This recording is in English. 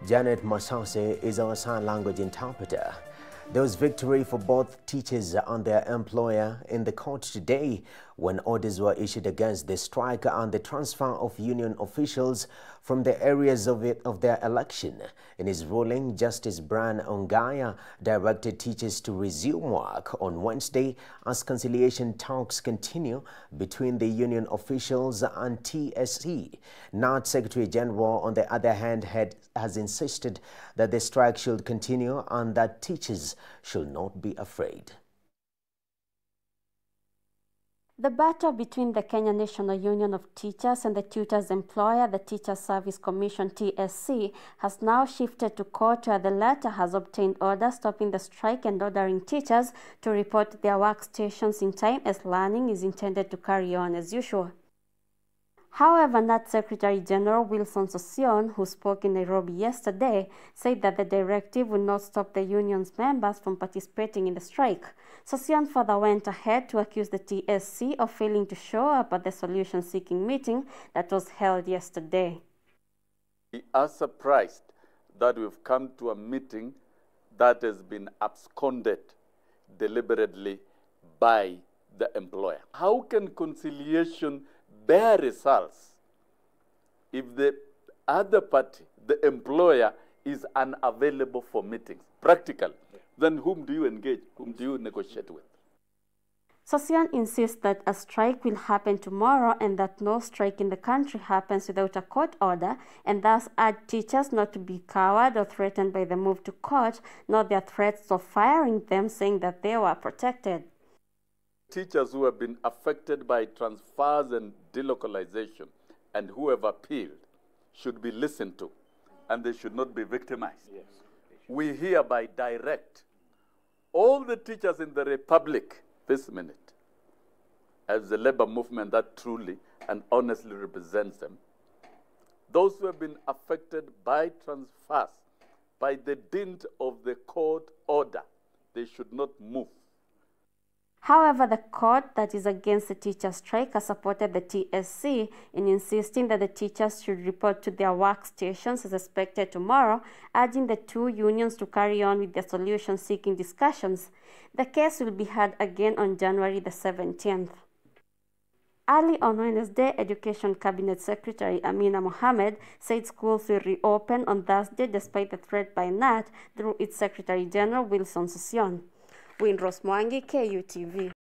Janet Masase is our sign language interpreter. There was victory for both teachers and their employer in the court today when orders were issued against the strike and the transfer of union officials from the areas of their election. In his ruling, Justice Brian Ongaya directed teachers to resume work on Wednesday as conciliation talks continue between the union officials and TSC. NAT Secretary General, on the other hand, has insisted that the strike should continue and that teachers should not be afraid. The battle between the Kenya National Union of Teachers and the tutors' employer, the Teachers Service Commission (TSC), has now shifted to court, where the latter has obtained orders stopping the strike and ordering teachers to report to their workstations in time as learning is intended to carry on as usual. However, NAT Secretary General Wilson Sossion, who spoke in Nairobi yesterday, said that the directive would not stop the union's members from participating in the strike. Sossion further went ahead to accuse the TSC of failing to show up at the solution-seeking meeting that was held yesterday. We are surprised that we've come to a meeting that has been absconded deliberately by the employer. How can conciliation bear results if the other party, the employer, is unavailable for meetings? Practical. Then whom do you engage? Whom do you negotiate with? Sossion insists that a strike will happen tomorrow and that no strike in the country happens without a court order, and thus urged teachers not to be cowed or threatened by the move to court, nor their threats of firing them, saying that they were protected. Teachers who have been affected by transfers and delocalization and who have appealed should be listened to, and they should not be victimized. Yes. We hereby direct all the teachers in the Republic this minute, as the labor movement that truly and honestly represents them, those who have been affected by transfers, by the dint of the court order, they should not move. However, the court that is against the teacher strike has supported the TSC in insisting that the teachers should report to their workstations as expected tomorrow, urging the two unions to carry on with their solution-seeking discussions. The case will be heard again on January the 17th. Early on Wednesday, Education Cabinet Secretary Amina Mohamed said schools will reopen on Thursday despite the threat by NAT through its Secretary General Wilson Sossion. Win Rosmwangi, KUTV.